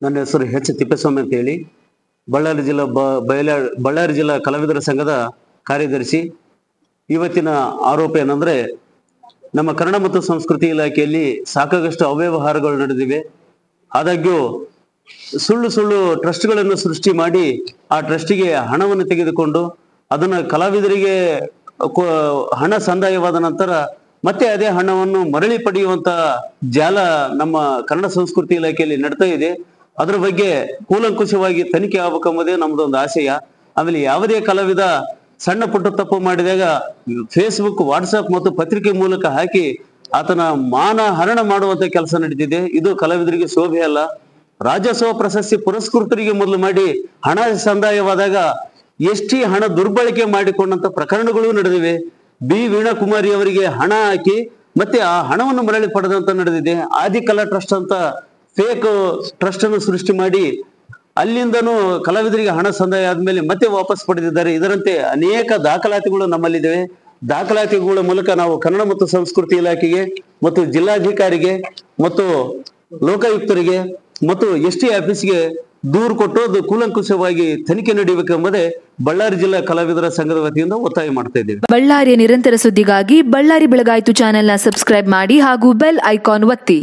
ನನ್ನ ಹೆಸರು ಎಚ್ ತಿಪ್ಪೇಸ್ವಾಮಿ ಅಂತ ಹೇಳಿ ಬಳ್ಳಾರಿ ಜಿಲ್ಲಾ ಕಲಾವಿದರ ಸಂಘದ ಕಾರ್ಯದರ್ಶಿ. ಇವತ್ತಿನ ಆರೋಪ ಏನಂದ್ರೆ, ನಮ್ಮ ಕನ್ನಡ ಮತ್ತು ಸಂಸ್ಕೃತಿ ಇಲಾಖೆಯಲ್ಲಿ ಸಾಕಷ್ಟು ಅವ್ಯವಹಾರಗಳು ನಡೆದಿವೆ. ಆದಾಗ್ಯೂ ಸುಳ್ಳು ಟ್ರಸ್ಟ್ಗಳನ್ನು ಸೃಷ್ಟಿ ಮಾಡಿ ಆ ಟ್ರಸ್ಟಿಗೆ ಹಣವನ್ನು ತೆಗೆದುಕೊಂಡು ಅದನ್ನ ಕಲಾವಿದರಿಗೆ ಹಣ ಸಂದಾಯವಾದ ನಂತರ ಮತ್ತೆ ಅದೇ ಹಣವನ್ನು ಮರಳಿ ಪಡೆಯುವಂತ ಜಾಲ ನಮ್ಮ ಕನ್ನಡ ಸಂಸ್ಕೃತಿ ಇಲಾಖೆಯಲ್ಲಿ ನಡ್ತಾ ಇದೆ. ಅದರ ಬಗ್ಗೆ ಕೂಲಂಕುಷವಾಗಿ ತನಿಖೆ ಆಗಬೇಕೆಂಬುದೇ ನಮ್ದೊಂದು ಆಶಯ. ಆಮೇಲೆ ಯಾವುದೇ ಕಲಾವಿದ ಸಣ್ಣ ಪುಟ್ಟ ತಪ್ಪು ಮಾಡಿದಾಗ ಫೇಸ್ಬುಕ್, ವಾಟ್ಸಪ್ ಮತ್ತು ಪತ್ರಿಕೆ ಮೂಲಕ ಹಾಕಿ ಆತನ ಮಾನ ಹರಣ ಮಾಡುವಂತ ಕೆಲಸ ನಡೀತಿದೆ. ಇದು ಕಲಾವಿದರಿಗೆ ಶೋಭೆ ಅಲ್ಲ. ರಾಜ್ಯೋತ್ಸವ ಪ್ರಶಸ್ತಿ ಪುರಸ್ಕೃತರಿಗೆ ಮೊದಲು ಮಾಡಿ ಹಣ ಸಂದಾಯವಾದಾಗ ಎಷ್ಟಿ ಹಣ ದುರ್ಬಳಕೆ ಮಾಡಿಕೊಂಡಂತ ಪ್ರಕರಣಗಳು ನಡೆದಿವೆ. ಬಿ ವೀಣಾ ಕುಮಾರಿ ಅವರಿಗೆ ಹಣ ಹಾಕಿ ಮತ್ತೆ ಆ ಹಣವನ್ನು ಮರಳಿ ಪಡೆದಂತ ನಡೆದಿದೆ. ಆದಿಕಲಾ ಟ್ರಸ್ಟ್ ಅಂತ ಫೇಕ್ ಟ್ರಸ್ಟ್ ಅನ್ನು ಸೃಷ್ಟಿ ಮಾಡಿ ಅಲ್ಲಿಂದನೂ ಕಲಾವಿದರಿಗೆ ಹಣ ಸಂದಾಯ ಆದ್ಮೇಲೆ ಮತ್ತೆ ವಾಪಸ್ ಪಡೆದಿದ್ದಾರೆ. ಇದರಂತೆ ಅನೇಕ ದಾಖಲಾತಿಗಳು ನಮ್ಮಲ್ಲಿದ್ದಾವೆ. ದಾಖಲಾತಿಗಳ ಮೂಲಕ ನಾವು ಕನ್ನಡ ಮತ್ತು ಸಂಸ್ಕೃತಿ ಇಲಾಖೆಗೆ ಮತ್ತು ಜಿಲ್ಲಾಧಿಕಾರಿಗೆ ಮತ್ತು ಲೋಕಾಯುಕ್ತರಿಗೆ ಮತ್ತು ಎಸ್ಟಿ ಆಫೀಸ್ಗೆ ದೂರು ಕೊಟ್ಟು ಅದು ಕೂಲಂಕುಷವಾಗಿ ತನಿಖೆ ನಡೆಯಬೇಕೆಂಬುದೇ ಬಳ್ಳಾರಿ ಜಿಲ್ಲಾ ಕಲಾವಿದರ ಸಂಘದ ವತಿಯಿಂದ ಒತ್ತಾಯ ಮಾಡ್ತಾ ಇದ್ದೇವೆ. ಬಳ್ಳಾರಿಯ ನಿರಂತರ ಸುದ್ದಿಗಾಗಿ ಬಳ್ಳಾರಿ ಬೆಳಗಾಯಿತು ಚಾನೆಲ್ನ ಸಬ್ಸ್ಕ್ರೈಬ್ ಮಾಡಿ ಹಾಗೂ ಬೆಲ್ ಐಕಾನ್ ಒತ್ತಿ.